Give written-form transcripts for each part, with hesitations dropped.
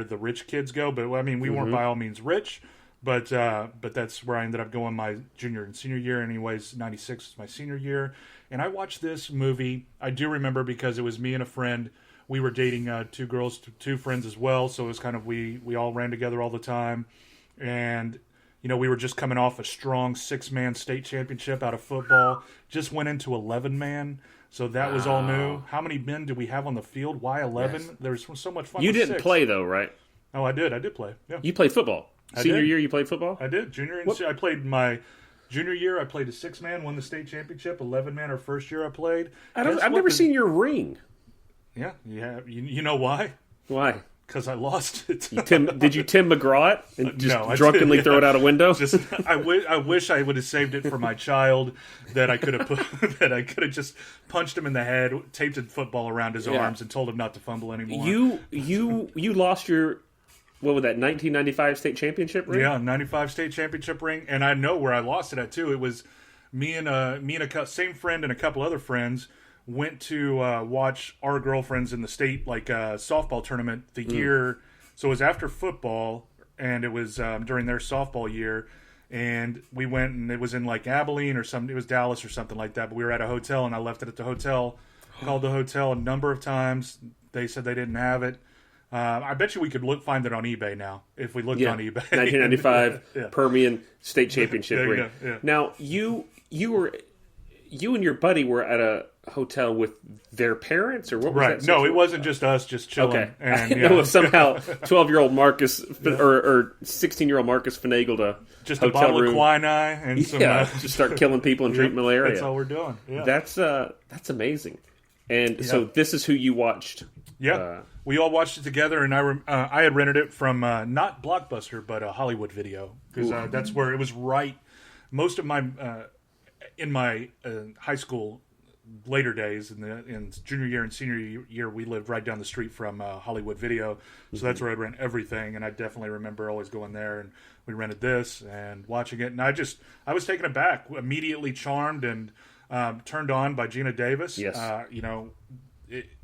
the rich kids go. But I mean, we weren't by all means rich. But that's where I ended up going my junior and senior year. Anyways, 96 was my senior year. And I watched this movie. I do remember because it was me and a friend. We were dating two girls, two friends as well. So it was kind of, we all ran together all the time. And, you know, we were just coming off a strong 6-man state championship out of football. Just went into 11-man. So that was all new. How many men do we have on the field? Why 11? Yes. There's so much fun. You didn't play, though, right? Oh, I did. I did play. Yeah. You played football. Senior year, you played football? I did. Junior and I played my junior year. I played a 6-man, won the state championship. 11-man our first year I played. I've never seen your ring. Yeah, you know why? Why? Because I lost it. Did you Tim McGraw it and just no, drunkenly throw it out a window? I wish I would have saved it for my child. That I could have just punched him in the head, taped a football around his arms, and told him not to fumble anymore. You lost your, what was that, 1995 state championship ring? Yeah, 95 state championship ring, and I know where I lost it at too. It was me and a same friend and a couple other friends went to watch our girlfriends in the state softball tournament the year. So it was after football, and it was during their softball year. And we went, and it was in Abilene or something. It was Dallas or something like that. But we were at a hotel, and I left it at the hotel. Called the hotel a number of times. They said they didn't have it. I bet you we could find it on eBay now if we looked on eBay. 1995 Permian State Championship ring. Yeah. Now you and your buddy were at a hotel with their parents, or what was that? No, it wasn't just us, just chilling. Okay. And, I know somehow 12-year-old Marcus or 16-year-old Marcus finagled a just hotel a bottle room. of quinine and some just start killing people and treat malaria. That's all we're doing. Yeah. That's amazing. And so this is who you watched. Yeah, we all watched it together, and I had rented it from not Blockbuster, but a Hollywood Video, because that's where it was right. Most of my in my high school later days, in junior year and senior year, we lived right down the street from Hollywood Video, so that's where I'd rent everything. And I definitely remember always going there, and we rented this and watching it, and I was taken aback, immediately charmed and turned on by Geena Davis. Yes,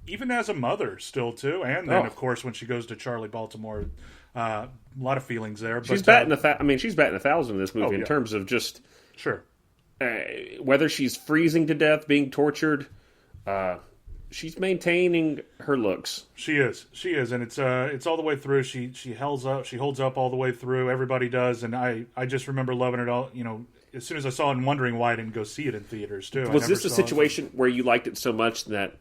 even as a mother still too, and then of course when she goes to Charlie Baltimore, a lot of feelings there. But she's batting she's batting 1,000 in this movie in terms of just sure. Whether she's freezing to death, being tortured, she's maintaining her looks. She is, and it's all the way through. She holds up all the way through. Everybody does, and I just remember loving it all. You know, as soon as I saw it and wondering why I didn't go see it in theaters too. Was this a situation where you liked it so much that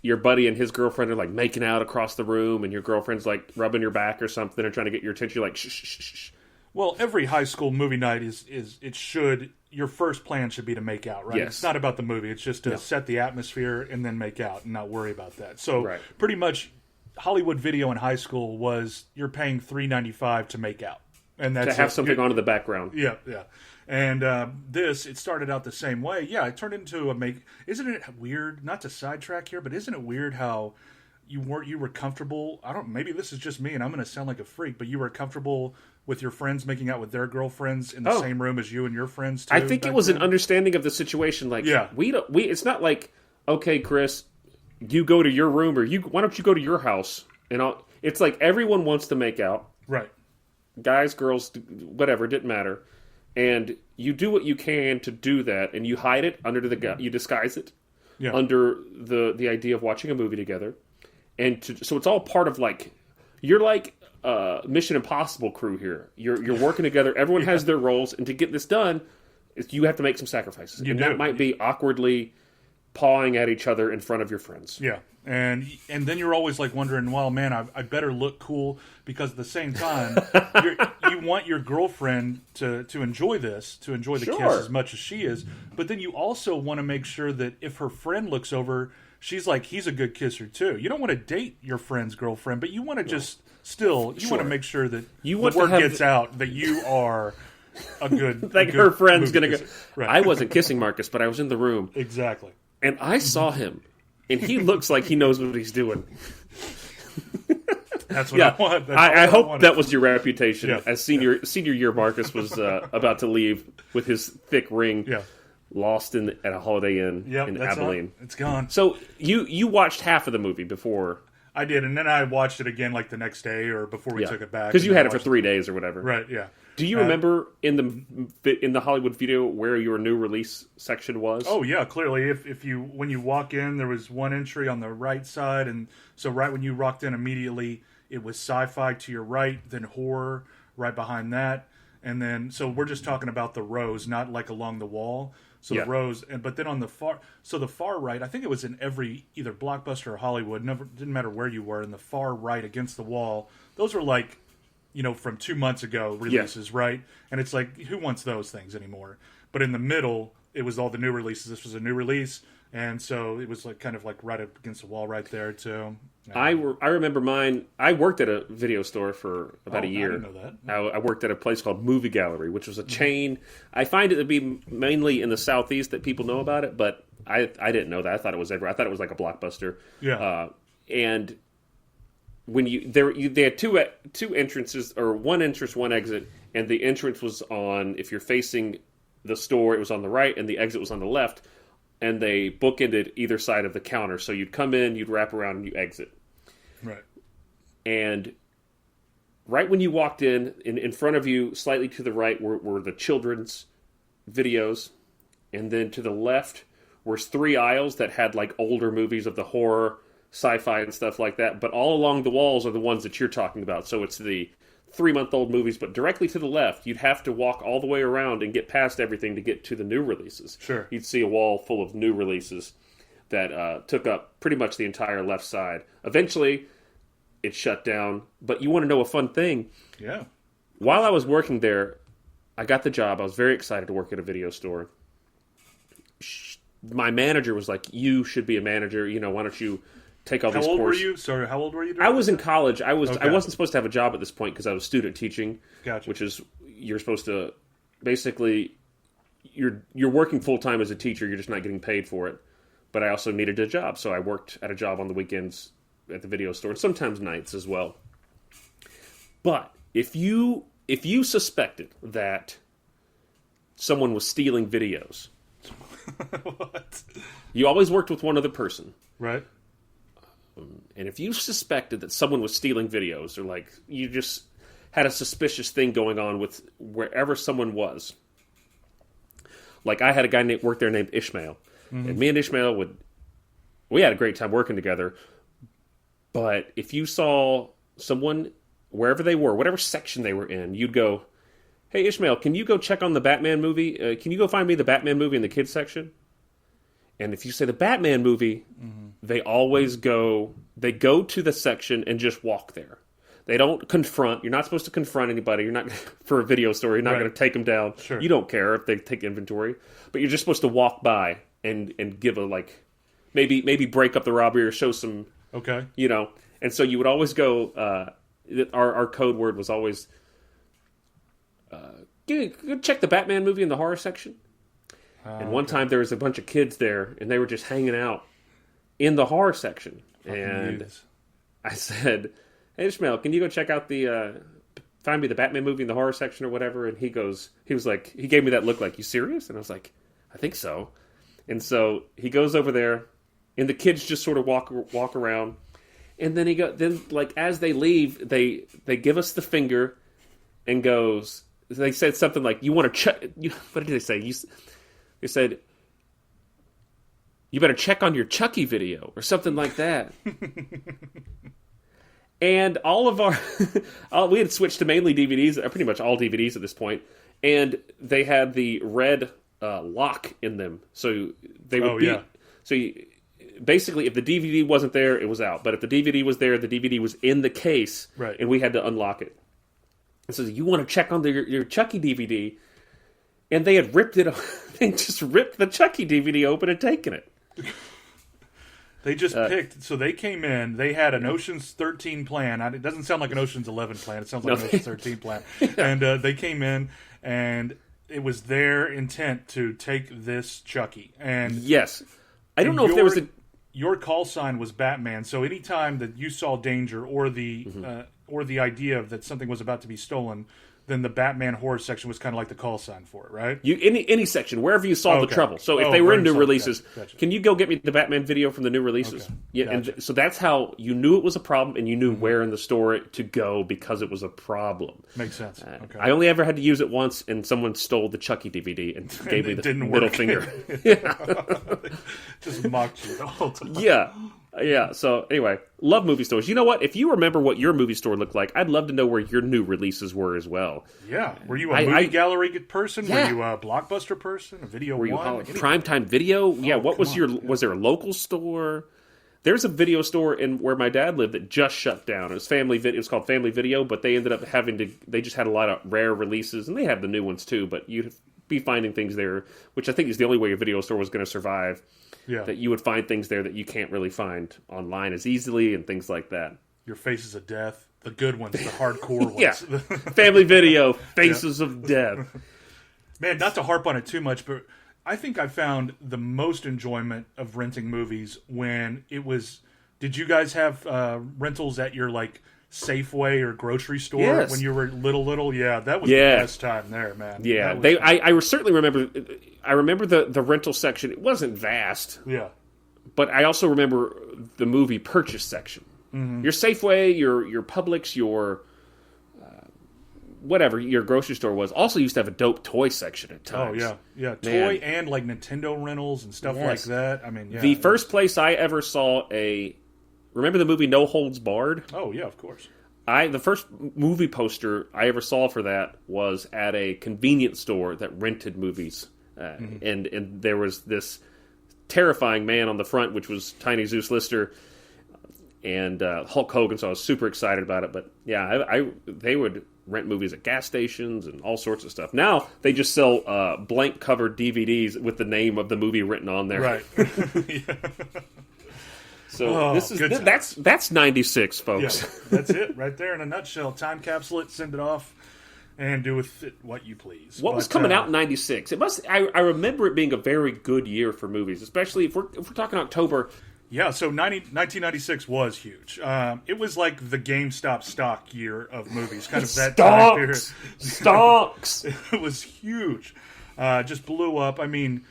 your buddy and his girlfriend are making out across the room, and your girlfriend's rubbing your back or something, or trying to get your attention? You're like, shh, shh, shh, shh. Well, every high school movie night your first plan should be to make out, right? Yes. It's not about the movie. It's just to set the atmosphere and then make out and not worry about that. So pretty much Hollywood Video in high school was you're paying $3.95 to make out. And that's to have something on in the background. Yeah. And it started out the same way. Yeah, it turned into isn't it weird, not to sidetrack here, but isn't it weird how you were comfortable? Maybe this is just me and I'm going to sound like a freak, but you were comfortable with your friends making out with their girlfriends in the same room as you and your friends too? I think it was an understanding of the situation. It's not like, okay, Chris, you go to your room, or why don't you go to your house? And it's like everyone wants to make out. Right. Guys, girls, whatever, it didn't matter. And you do what you can to do that, and you hide it under you disguise it under the idea of watching a movie together. And so it's all part of you're like Mission Impossible crew here. You're working together. Everyone has their roles, and to get this done, you have to make some sacrifices. That might be awkwardly pawing at each other in front of your friends. Yeah, and then you're always wondering, well, man, I better look cool, because at the same time, you want your girlfriend to enjoy this, to enjoy the kiss as much as she is, but then you also want to make sure that if her friend looks over, she's he's a good kisser too. You don't want to date your friend's girlfriend, but you want to just want to make sure that the word gets out that you are a good her friend's going to go. Right. I wasn't kissing Marcus, but I was in the room. Exactly. And I saw him, and he looks like he knows what he's doing. That's what I want. I hope that was your reputation. Yeah. As senior year, Marcus was about to leave with his thick ring. Yeah. Lost at a Holiday Inn in Abilene. It's gone. So you watched half of the movie before. I did, and then I watched it again like the next day or before we took it back. Because you had it for 3 days or whatever. Right, yeah. Do you remember in the Hollywood video where your new release section was? Oh yeah, clearly. If you when you walk in, there was one entry on the right side, and so right when you walked in, immediately it was sci-fi to your right, then horror right behind that, and then so we're just talking about the rows, not like along the wall. So the rows, but then on the far right, I think it was in every either Blockbuster or Hollywood. Didn't matter where you were. In the far right against the wall, those were like, from 2 months ago releases, right? And it's like, who wants those things anymore? But in the middle, it was all the new releases. This was a new release, and so it was like kind of like right up against the wall right there too. I remember mine. I worked at a video store for about a year. I didn't know that. I worked at a place called Movie Gallery, which was a chain. I find it to be mainly in the Southeast that people know about it, but I didn't know that. I thought it was everywhere. I thought it was like a Blockbuster. Yeah. And when they had two entrances, or one entrance, one exit, and the entrance was on, if you're facing the store, it was on the right, and the exit was on the left. And they bookended either side of the counter. So you'd come in, you'd wrap around, and you exit. Right. And right when you walked in front of you, slightly to the right, were the children's videos. And then to the left were 3 aisles that had like older movies of the horror, sci-fi, and stuff like that. But all along the walls are the ones that you're talking about. So it's the 3-month-old movies, but directly to the left, you'd have to walk all the way around and get past everything to get to the new releases. Sure. You'd see a wall full of new releases that took up pretty much the entire left side. Eventually, it shut down, but you want to know a fun thing? Yeah. While I was working there, I got the job. I was very excited to work at a video store. My manager was like, you should be a manager. Why don't you take all these courses? How old were you? Sorry, how old were you? I was in college. I wasn't supposed to have a job at this point because I was student teaching. Gotcha. Which is, you're supposed to, basically, you're working full-time as a teacher. You're just not getting paid for it. But I also needed a job, so I worked at a job on the weekends at the video store, and sometimes nights as well. But if you suspected that someone was stealing videos, what? You always worked with one other person. Right. And if you suspected that someone was stealing videos, or like you just had a suspicious thing going on with wherever someone was, like I had a guy worked there named Ishmael, and me and Ishmael we had a great time working together. But if you saw someone wherever they were, whatever section they were in, you'd go, "Hey Ishmael, can you go check on the Batman movie? Can you go find me the Batman movie in the kids section?" And if you say the Batman movie, they always go to the section and just walk there. They don't confront. You're not supposed to confront anybody. You're not, for a video store, you're not going to take them down. Sure. You don't care if they take inventory. But you're just supposed to walk by and give a, like, maybe break up the robbery or show some, okay. And so you would always go, our code word was always, go check the Batman movie in the horror section. And one time there was a bunch of kids there, and they were just hanging out in the horror section. And I said, "Hey Ishmael, can you go check out find me the Batman movie in the horror section or whatever?" And he was like, he gave me that look like, "You serious?" And I was like, "I think so." And so he goes over there, and the kids just sort of walk around. And then like as they leave, they give us the finger and goes, they said something like, "You want to check?" What did they say? They said, "You better check on your Chucky video," or something like that. And all of we had switched to mainly DVDs, pretty much all DVDs at this point, and they had the red lock in them, so they would basically, if the DVD wasn't there, it was out. But if the DVD was there, the DVD was in the case, right? And we had to unlock it. And so you want to check on your Chucky DVD. And they had ripped it. They just ripped the Chucky DVD open and taken it. They just picked. So they came in. They had an Ocean's 13 plan. It doesn't sound like an Ocean's 11 plan. It sounds like an Ocean's 13 plan. And they came in, and it was their intent to take this Chucky. And yes, I don't know if there was your call sign was Batman. So anytime that you saw danger or the idea that something was about to be stolen, then the Batman horror section was kind of like the call sign for it, right? Any section, wherever you saw the trouble. So if they were in new releases, can you go get me the Batman video from the new releases? Okay. Yeah, gotcha. And so that's how you knew it was a problem, and you knew where in the store to go because it was a problem. Makes sense. Okay. I only ever had to use it once, and someone stole the Chucky DVD and gave me the middle finger. Just mocked you the whole time. Yeah, so anyway, love movie stores. You know what? If you remember what your movie store looked like, I'd love to know where your new releases were as well. Yeah. Were you a movie gallery person? Yeah. Were you a Blockbuster person? A Video One? Were you Primetime Video? Yeah, what was was there a local store? There's a video store in where my dad lived that just shut down. It was It was called Family Video, but they ended up they just had a lot of rare releases, and they have the new ones too, but you'd be finding things there, which I think is the only way a video store was going to survive. Yeah. That you would find things there that you can't really find online as easily and things like that. Your Faces of Death, the good ones, the hardcore ones. Yeah. Family Video, Faces of Death. Man, not to harp on it too much, but I think I found the most enjoyment of renting movies when it was... Did you guys have rentals at your, like, Safeway or grocery store when you were little? Yeah, that was the best time there, man. Yeah, I certainly remember... I remember the rental section. It wasn't vast. Yeah. But I also remember the movie purchase section. Mm-hmm. Your Safeway, your Publix, your... whatever your grocery store was, also used to have a dope toy section at times. Oh, yeah. Toy and, like, Nintendo rentals and stuff like that. I mean, yeah. The first place I ever saw remember the movie No Holds Barred? Oh, yeah, of course. The first movie poster I ever saw for that was at a convenience store that rented movies. And there was this terrifying man on the front, which was Tiny Zeus Lister, and Hulk Hogan, so I was super excited about it. But, yeah, they would rent movies at gas stations and all sorts of stuff. Now they just sell blank-covered DVDs with the name of the movie written on there. Right. So that's 96, folks. Yeah, that's it right there in a nutshell. Time capsule it, send it off, and do with it what you please. What was coming out in 96? I remember it being a very good year for movies, especially if we're talking October. Yeah, so 1996 was huge. It was like the GameStop stock year of movies, kind of that time period. Stocks! It was huge. Just blew up. I mean,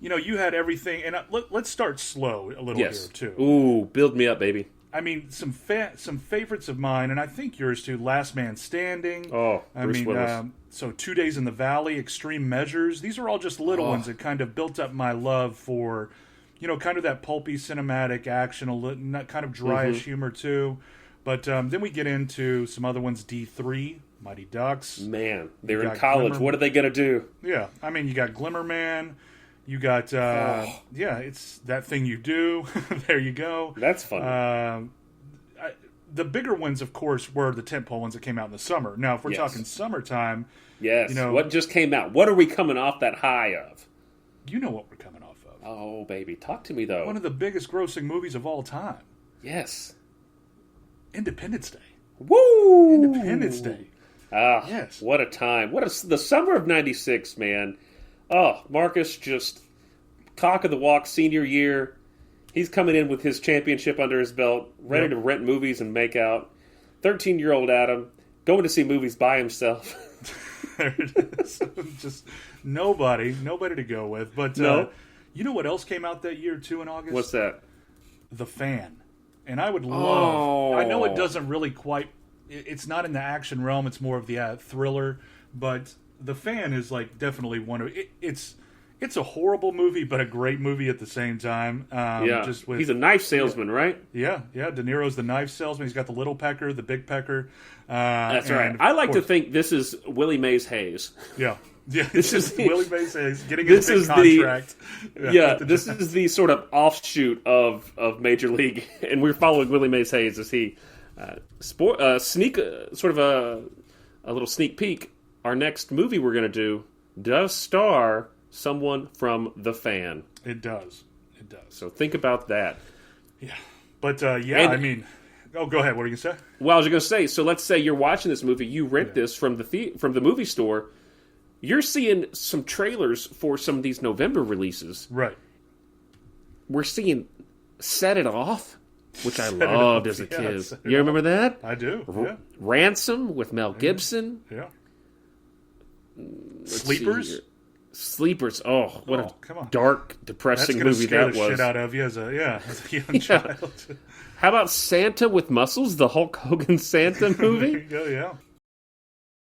you know, you had everything. And let's start slow a little here, too. Ooh, build me up, baby. I mean, some favorites of mine, and I think yours too, Last Man Standing. Oh, Bruce Willis. So 2 Days in the Valley, Extreme Measures. These are all just little ones that kind of built up my love for... You know, kind of that pulpy cinematic action, kind of dryish humor too. But then we get into some other ones, D3, Mighty Ducks. Man, they're in college. What are they going to do? Yeah, I mean, you got Glimmerman. You got, it's That Thing You Do. There you go. That's fun. The bigger ones, of course, were the tentpole ones that came out in the summer. Now, if we're talking summertime... Yes, you know, what just came out? What are we coming off that high of? You know what we're coming off. Oh, baby. Talk to me, though. One of the biggest grossing movies of all time. Yes. Independence Day. Woo! Independence Day. Ah, yes. What a time. The summer of 96, man. Oh, Marcus just cock of the walk senior year. He's coming in with his championship under his belt, ready to rent movies and make out. 13-year-old Adam going to see movies by himself. There it is. Just nobody to go with. But no. You know what else came out that year, too, in August? What's that? The Fan. And I would love... I know it doesn't really quite... It's not in the action realm. It's more of the thriller. But The Fan is, like, definitely one of... It's a horrible movie, but a great movie at the same time. He's a knife salesman, right? Yeah. De Niro's the knife salesman. He's got the little pecker, the big pecker. That's right. I like to think this is Willie Mays Hayes. Yeah. Yeah, this is Willie Mays getting his big contract. This is the sort of offshoot of Major League, and we're following Willie Mays Hayes as he sort of a little sneak peek. Our next movie we're going to do does star someone from The Fan. It does. So think about that. Yeah, but I mean, go ahead. What are you going to say? Well, I was going to say. So let's say you're watching this movie. You rent this from the movie store. You're seeing some trailers for some of these November releases. Right. We're seeing Set It Off, which I loved as a kid. You remember that? I do. Ransom with Mel Gibson. Yeah. Sleepers? Sleepers. Oh, what a come on. dark, depressing movie that was. That's going to scare the shit out of you as a young child. How about Santa with Muscles, the Hulk Hogan Santa movie? There you go, yeah.